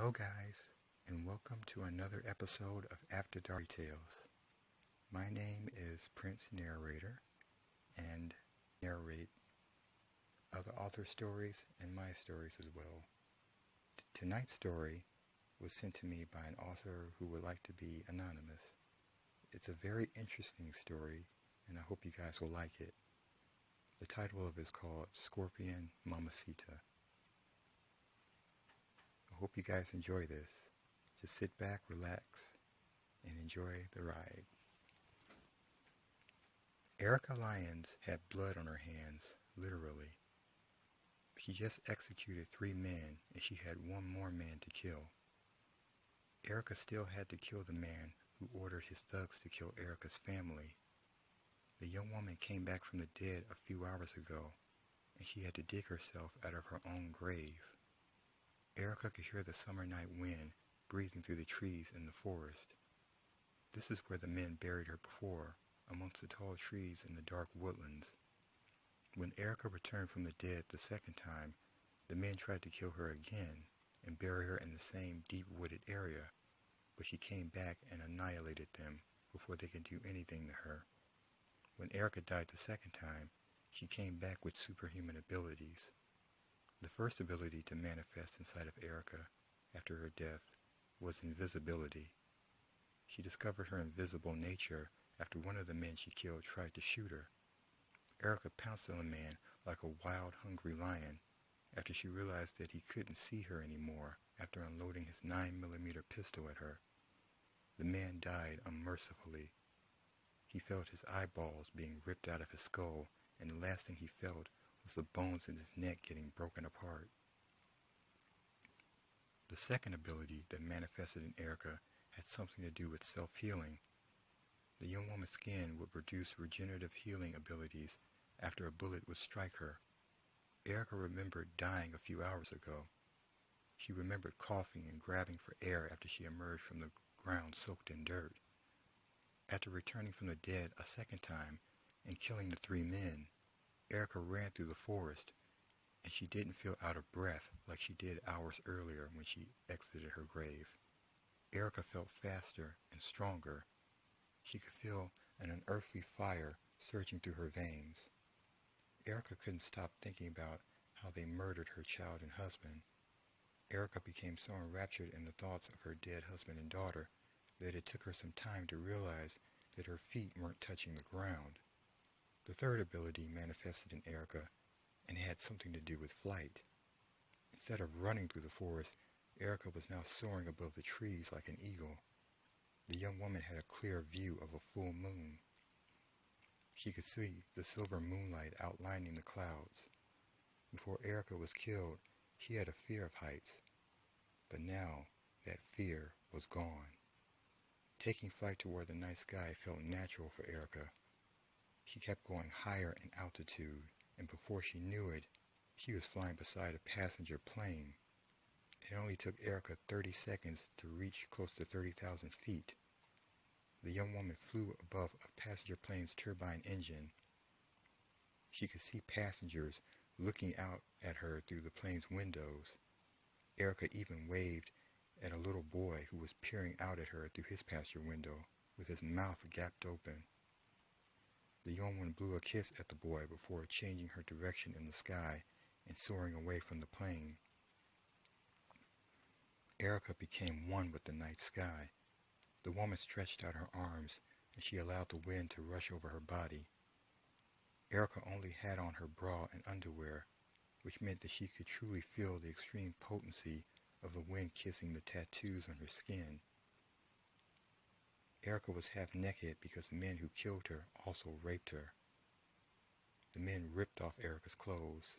Hello guys, and welcome to another episode of After Dark Tales. My name is Prince Narrator, and narrate other author stories and my stories as well. Tonight's story was sent to me by an author who would like to be anonymous. It's a very interesting story, and I hope you guys will like it. The title of it is called Scorpion Mamacita. I hope you guys enjoy this. Just sit back, relax, and enjoy the ride. Erica Lyons had blood on her hands, literally. She just executed 3 men, and she had 1 more man to kill. Erica still had to kill the man who ordered his thugs to kill Erica's family. The young woman came back from the dead a few hours ago, and she had to dig herself out of her own grave. Erica could hear the summer night wind breathing through the trees in the forest. This is where the men buried her before, amongst the tall trees in the dark woodlands. When Erica returned from the dead the second time, the men tried to kill her again and bury her in the same deep wooded area, but she came back and annihilated them before they could do anything to her. When Erica died the second time, she came back with superhuman abilities. The first ability to manifest inside of Erica after her death was invisibility. She discovered her invisible nature after one of the men she killed tried to shoot her. Erica pounced on the man like a wild, hungry lion after she realized that he couldn't see her anymore after unloading his 9mm pistol at her. The man died unmercifully. He felt his eyeballs being ripped out of his skull, and the last thing he felt was the bones in his neck getting broken apart. The second ability that manifested in Erica had something to do with self-healing. The young woman's skin would produce regenerative healing abilities after a bullet would strike her. Erica remembered dying a few hours ago. She remembered coughing and grabbing for air after she emerged from the ground soaked in dirt. After returning from the dead a second time and killing the 3 men, Erica ran through the forest, and she didn't feel out of breath like she did hours earlier when she exited her grave. Erica felt faster and stronger. She could feel an unearthly fire surging through her veins. Erica couldn't stop thinking about how they murdered her child and husband. Erica became so enraptured in the thoughts of her dead husband and daughter that it took her some time to realize that her feet weren't touching the ground. The third ability manifested in Erica and had something to do with flight. Instead of running through the forest, Erica was now soaring above the trees like an eagle. The young woman had a clear view of a full moon. She could see the silver moonlight outlining the clouds. Before Erica was killed, she had a fear of heights, but now that fear was gone. Taking flight toward the night sky felt natural for Erica. She kept going higher in altitude, and before she knew it, she was flying beside a passenger plane. It only took Erica 30 seconds to reach close to 30,000 feet. The young woman flew above a passenger plane's turbine engine. She could see passengers looking out at her through the plane's windows. Erica even waved at a little boy who was peering out at her through his passenger window with his mouth gapped open. The young one blew a kiss at the boy before changing her direction in the sky and soaring away from the plane. Erica became one with the night sky. The woman stretched out her arms, and she allowed the wind to rush over her body. Erica only had on her bra and underwear, which meant that she could truly feel the extreme potency of the wind kissing the tattoos on her skin. Erica was half naked because the men who killed her also raped her. The men ripped off Erica's clothes.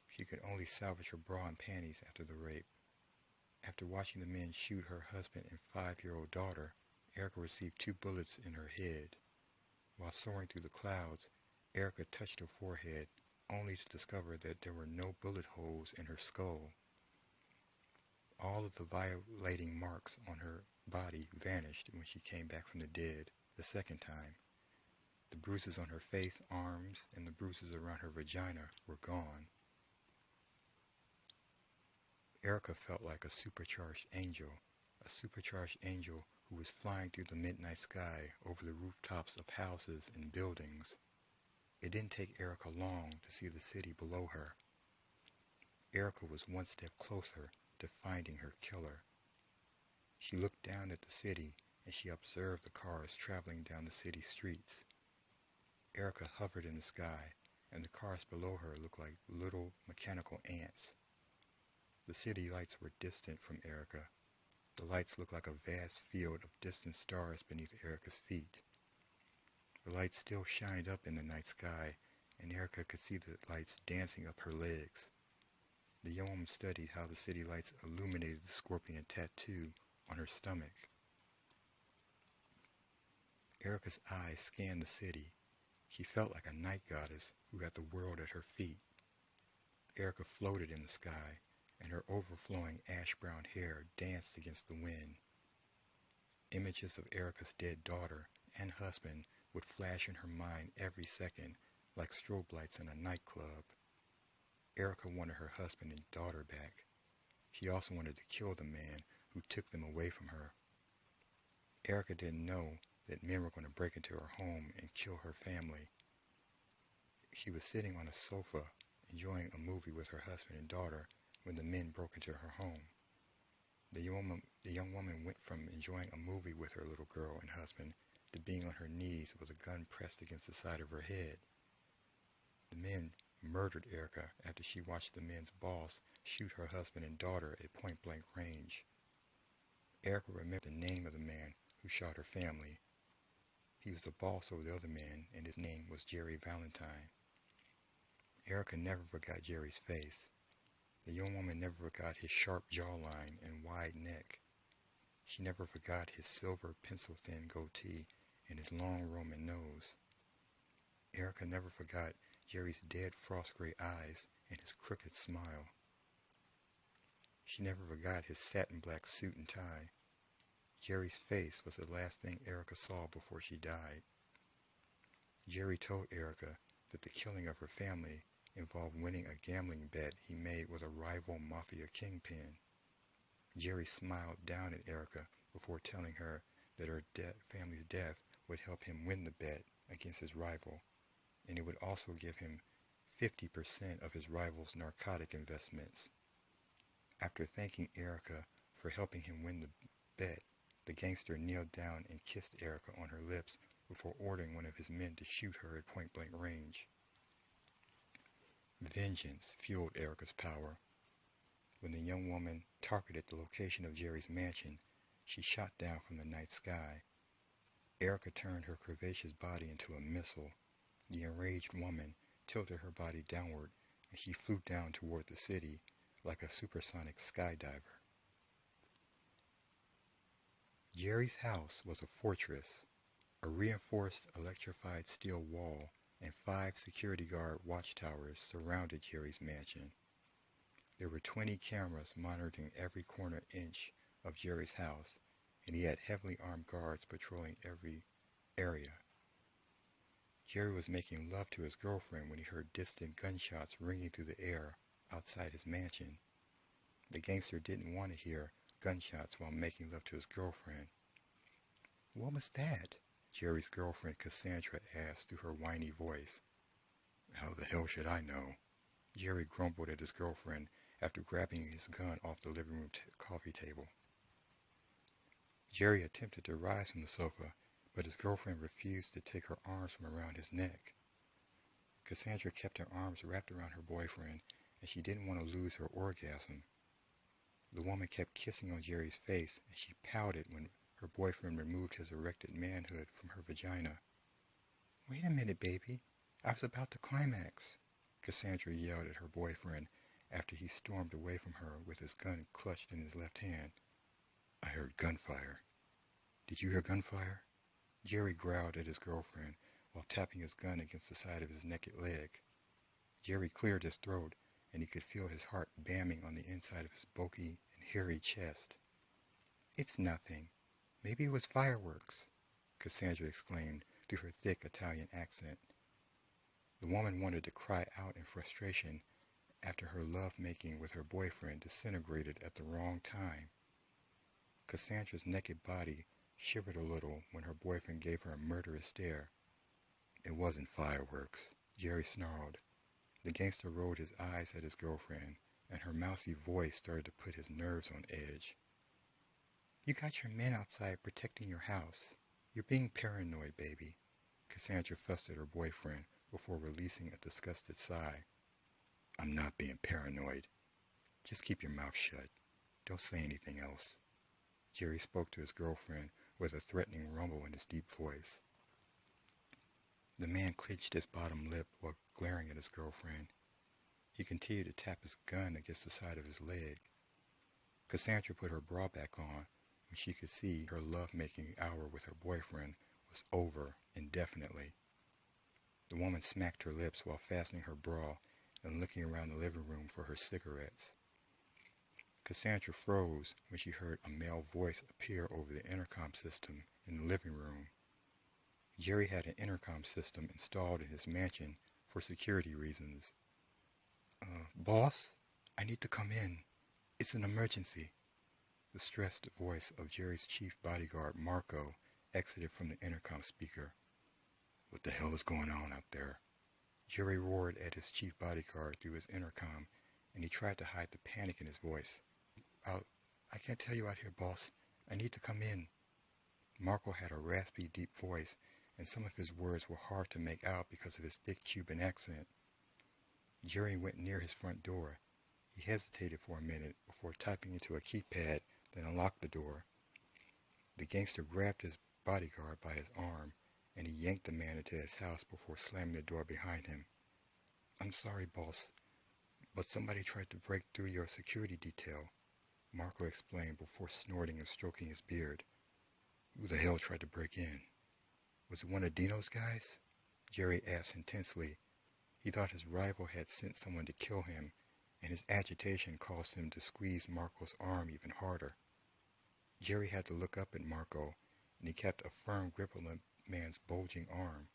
She could only salvage her bra and panties after the rape. After watching the men shoot her husband and 5-year-old daughter, Erica received 2 bullets in her head. While soaring through the clouds, Erica touched her forehead, only to discover that there were no bullet holes in her skull. All of the violating marks on her body vanished when she came back from the dead the second time. The bruises on her face, arms, and the bruises around her vagina were gone. Erica felt like a supercharged angel who was flying through the midnight sky over the rooftops of houses and buildings. It didn't take Erica long to see the city below her. Erica was one step closer to finding her killer. She looked down at the city and she observed the cars traveling down the city streets. Erica hovered in the sky, and the cars below her looked like little mechanical ants. The city lights were distant from Erica. The lights looked like a vast field of distant stars beneath Erica's feet. The lights still shined up in the night sky, and Erica could see the lights dancing up her legs. The young woman studied how the city lights illuminated the scorpion tattoo on her stomach. Erica's eyes scanned the city. She felt like a night goddess who had the world at her feet. Erica floated in the sky, and her overflowing ash-brown hair danced against the wind. Images of Erica's dead daughter and husband would flash in her mind every second like strobe lights in a nightclub. Erica wanted her husband and daughter back. She also wanted to kill the man who took them away from her. Erica didn't know that men were going to break into her home and kill her family. She was sitting on a sofa enjoying a movie with her husband and daughter when the men broke into her home. The young woman went from enjoying a movie with her little girl and husband to being on her knees with a gun pressed against the side of her head. The men murdered Erica after she watched the men's boss shoot her husband and daughter at point-blank range. Erica remembered the name of the man who shot her family. He was the boss over the other men, and his name was Jerry Valentine. Erica never forgot Jerry's face. The young woman never forgot his sharp jawline and wide neck. She never forgot his silver pencil-thin goatee and his long Roman nose. Erica never forgot Jerry's dead frost-gray eyes and his crooked smile. She never forgot his satin-black suit and tie. Jerry's face was the last thing Erica saw before she died. Jerry told Erica that the killing of her family involved winning a gambling bet he made with a rival mafia kingpin. Jerry smiled down at Erica before telling her that her family's death would help him win the bet against his rival, and it would also give him 50% of his rival's narcotic investments. After thanking Erica for helping him win the bet, the gangster kneeled down and kissed Erica on her lips before ordering one of his men to shoot her at point-blank range. Vengeance fueled Erica's power. When the young woman targeted the location of Jerry's mansion, she shot down from the night sky. Erica turned her curvaceous body into a missile. The enraged woman tilted her body downward, and she flew down toward the city like a supersonic skydiver. Jerry's house was a fortress. A reinforced electrified steel wall and 5 security guard watchtowers surrounded Jerry's mansion. There were 20 cameras monitoring every corner inch of Jerry's house, and he had heavily armed guards patrolling every area. Jerry was making love to his girlfriend when he heard distant gunshots ringing through the air outside his mansion. The gangster didn't want to hear gunshots while making love to his girlfriend. "What was that?" Jerry's girlfriend Cassandra asked through her whiny voice. "How the hell should I know?" Jerry grumbled at his girlfriend after grabbing his gun off the living room coffee table. Jerry attempted to rise from the sofa, but his girlfriend refused to take her arms from around his neck. Cassandra kept her arms wrapped around her boyfriend, and she didn't want to lose her orgasm. The woman kept kissing on Jerry's face, and she pouted when her boyfriend removed his erected manhood from her vagina. "Wait a minute, baby. I was about to climax," Cassandra yelled at her boyfriend after he stormed away from her with his gun clutched in his left hand. "I heard gunfire." "Did you hear gunfire?" Jerry growled at his girlfriend while tapping his gun against the side of his naked leg. Jerry cleared his throat, and he could feel his heart bamming on the inside of his bulky and hairy chest. "It's nothing. Maybe it was fireworks," Cassandra exclaimed through her thick Italian accent. The woman wanted to cry out in frustration after her love-making with her boyfriend disintegrated at the wrong time. Cassandra's naked body shivered a little when her boyfriend gave her a murderous stare. It wasn't fireworks, Jerry snarled. The gangster rolled his eyes at his girlfriend, and her mousy voice started to put his nerves on edge. You got your men outside protecting your house. You're being paranoid, baby. Cassandra fussed at her boyfriend before releasing a disgusted sigh. I'm not being paranoid. Just keep your mouth shut. Don't say anything else. Jerry spoke to his girlfriend with a threatening rumble in his deep voice. The man clenched his bottom lip while glaring at his girlfriend. He continued to tap his gun against the side of his leg. Cassandra put her bra back on when she could see her love-making hour with her boyfriend was over indefinitely. The woman smacked her lips while fastening her bra and looking around the living room for her cigarettes. Cassandra froze when she heard a male voice appear over the intercom system in the living room. Jerry had an intercom system installed in his mansion for security reasons. Boss, I need to come in. It's an emergency. The stressed voice of Jerry's chief bodyguard, Marco, exited from the intercom speaker. What the hell is going on out there? Jerry roared at his chief bodyguard through his intercom, and he tried to hide the panic in his voice. I can't tell you out here, boss. I need to come in. Marco had a raspy, deep voice, and some of his words were hard to make out because of his thick Cuban accent. Jerry went near his front door. He hesitated for a minute before typing into a keypad, then unlocked the door. The gangster grabbed his bodyguard by his arm, and he yanked the man into his house before slamming the door behind him. I'm sorry, boss, but somebody tried to break through your security detail, Marco explained before snorting and stroking his beard. Who the hell tried to break in? Was it one of Dino's guys? Jerry asked intensely. He thought his rival had sent someone to kill him, and his agitation caused him to squeeze Marco's arm even harder. Jerry had to look up at Marco, and he kept a firm grip on the man's bulging arm.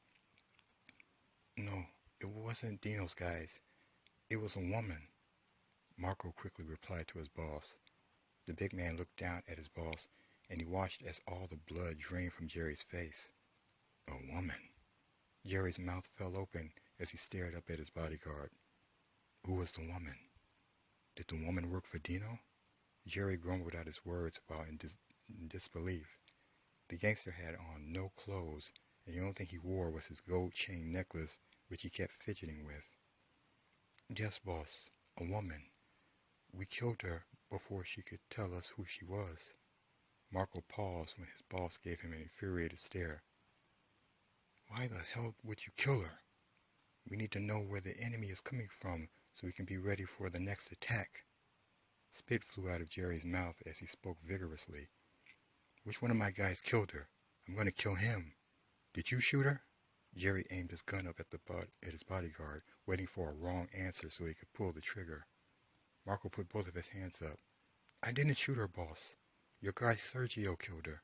No, it wasn't Dino's guys. It was a woman, Marco quickly replied to his boss. The big man looked down at his boss, and he watched as all the blood drained from Jerry's face. A woman. Jerry's mouth fell open as he stared up at his bodyguard. Who was the woman? Did the woman work for Dino? Jerry grumbled out his words while in disbelief. The gangster had on no clothes, and the only thing he wore was his gold chain necklace, which he kept fidgeting with. Yes, boss, a woman. We killed her before she could tell us who she was. Marco paused when his boss gave him an infuriated stare. Why the hell would you kill her? We need to know where the enemy is coming from so we can be ready for the next attack. Spit flew out of Jerry's mouth as he spoke vigorously. Which one of my guys killed her? I'm going to kill him. Did you shoot her? Jerry aimed his gun up at his bodyguard, waiting for a wrong answer so he could pull the trigger. Marco put both of his hands up. I didn't shoot her, boss. Your guy Sergio killed her.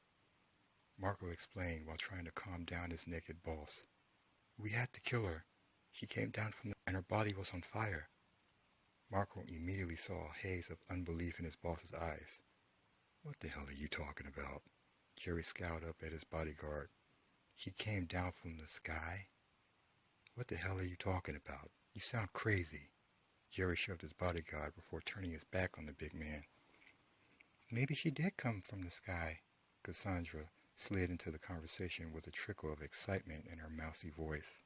Marco explained while trying to calm down his naked boss. We had to kill her. She came down and her body was on fire. Marco immediately saw a haze of unbelief in his boss's eyes. What the hell are you talking about? Jerry scowled up at his bodyguard. She came down from the sky? What the hell are you talking about? You sound crazy. Jerry shoved his bodyguard before turning his back on the big man. Maybe she did come from the sky. Cassandra slid into the conversation with a trickle of excitement in her mousy voice.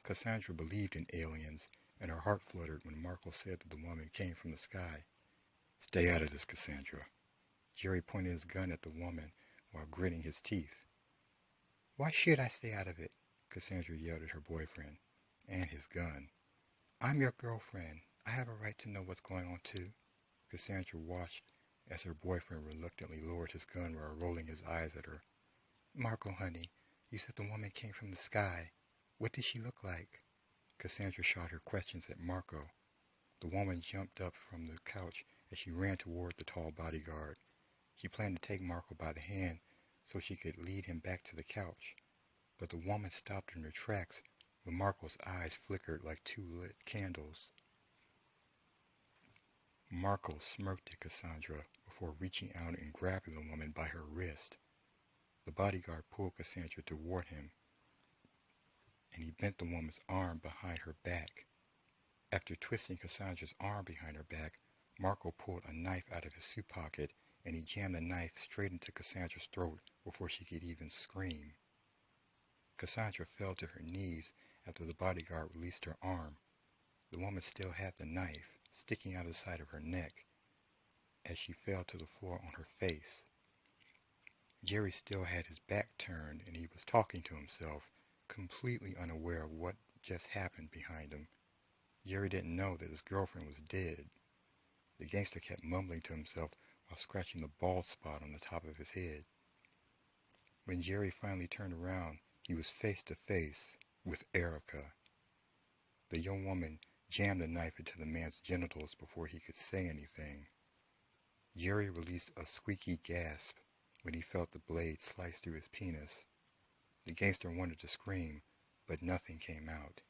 Cassandra believed in aliens, and her heart fluttered when Marco said that the woman came from the sky. Stay out of this, Cassandra. Jerry pointed his gun at the woman while gritting his teeth. Why should I stay out of it? Cassandra yelled at her boyfriend, and his gun. I'm your girlfriend. I have a right to know what's going on too. Cassandra watched as her boyfriend reluctantly lowered his gun while rolling his eyes at her. Marco, honey, you said the woman came from the sky. What did she look like? Cassandra shot her questions at Marco. The woman jumped up from the couch as she ran toward the tall bodyguard. She planned to take Marco by the hand so she could lead him back to the couch. But the woman stopped in her tracks when Marco's eyes flickered like two lit candles. Marco smirked at Cassandra before reaching out and grabbing the woman by her wrist. The bodyguard pulled Cassandra toward him, and he bent the woman's arm behind her back. After twisting Cassandra's arm behind her back, Marco pulled a knife out of his suit pocket, and he jammed the knife straight into Cassandra's throat before she could even scream. Cassandra fell to her knees after the bodyguard released her arm. The woman still had the knife sticking out of the side of her neck as she fell to the floor on her face. Jerry still had his back turned, and he was talking to himself, completely unaware of what just happened behind him. Jerry didn't know that his girlfriend was dead. The gangster kept mumbling to himself while scratching the bald spot on the top of his head. When Jerry finally turned around, he was face to face with Erica. The young woman jammed the knife into the man's genitals before he could say anything. Jerry released a squeaky gasp when he felt the blade slice through his penis. The gangster wanted to scream, but nothing came out.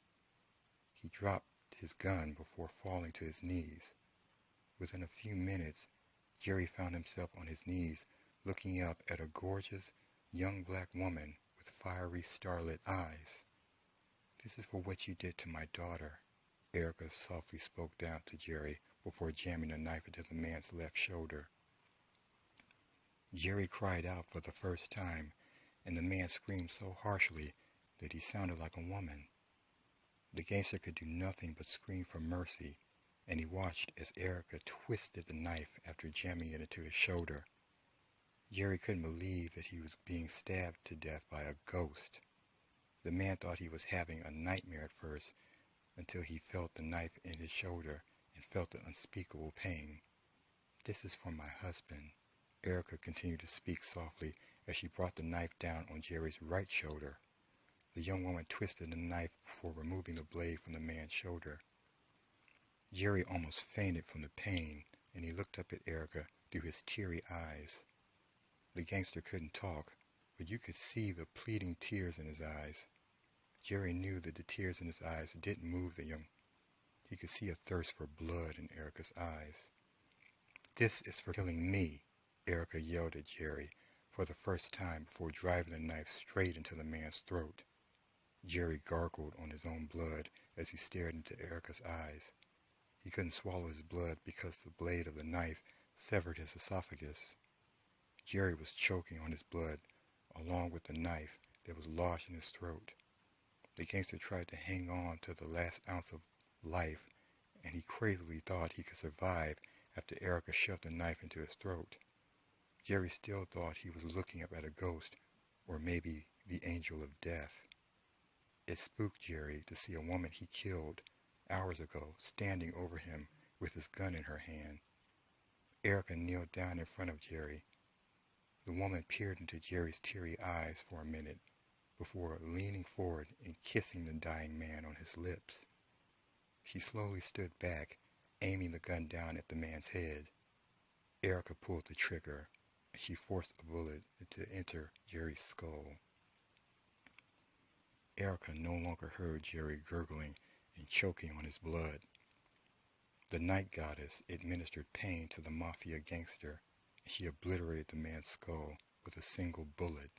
He dropped his gun before falling to his knees. Within a few minutes, Jerry found himself on his knees looking up at a gorgeous, young black woman with fiery starlit eyes. "This is for what you did to my daughter," Erica softly spoke down to Jerry before jamming a knife into the man's left shoulder. Jerry cried out for the first time, and the man screamed so harshly that he sounded like a woman. The gangster could do nothing but scream for mercy, and he watched as Erica twisted the knife after jamming it into his shoulder. Jerry couldn't believe that he was being stabbed to death by a ghost. The man thought he was having a nightmare at first, until he felt the knife in his shoulder and felt the unspeakable pain. "This is for my husband," Erica continued to speak softly as she brought the knife down on Jerry's right shoulder. The young woman twisted the knife before removing the blade from the man's shoulder. Jerry almost fainted from the pain, and he looked up at Erica through his teary eyes. The gangster couldn't talk, but you could see the pleading tears in his eyes. Jerry knew that the tears in his eyes didn't move the young. He could see a thirst for blood in Erica's eyes. "This is for killing me," Erica yelled at Jerry for the first time before driving the knife straight into the man's throat. Jerry gargled on his own blood as he stared into Erica's eyes. He couldn't swallow his blood because the blade of the knife severed his esophagus. Jerry was choking on his blood, along with the knife that was lodged in his throat. The gangster tried to hang on to the last ounce of life, and he crazily thought he could survive after Erica shoved the knife into his throat. Jerry still thought he was looking up at a ghost, or maybe the angel of death. It spooked Jerry to see a woman he killed hours ago standing over him with his gun in her hand. Erica kneeled down in front of Jerry. The woman peered into Jerry's teary eyes for a minute before leaning forward and kissing the dying man on his lips. She slowly stood back, aiming the gun down at the man's head. Erica pulled the trigger, and she forced a bullet to enter Jerry's skull. Erica no longer heard Jerry gurgling and choking on his blood. The night goddess administered pain to the mafia gangster, and she obliterated the man's skull with a single bullet.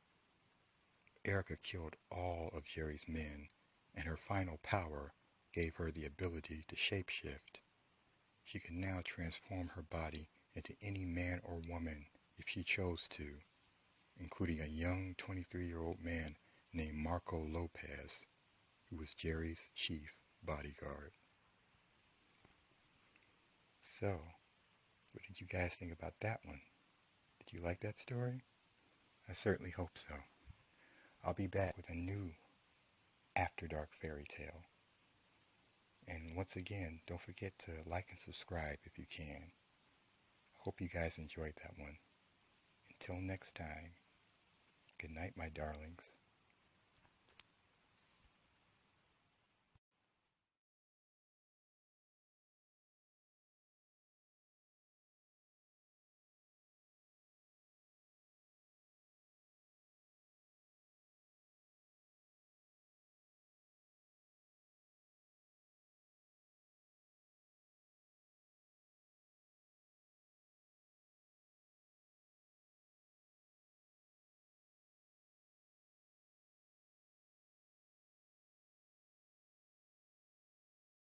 Erica killed all of Jerry's men, and her final power gave her the ability to shapeshift. She could now transform her body into any man or woman if she chose to, including a young 23-year-old man named Marco Lopez, who was Jerry's chief bodyguard. So, what did you guys think about that one? Did you like that story? I certainly hope so. I'll be back with a new After Dark fairy tale. And once again, don't forget to like and subscribe if you can. Hope you guys enjoyed that one. Until next time, good night, my darlings.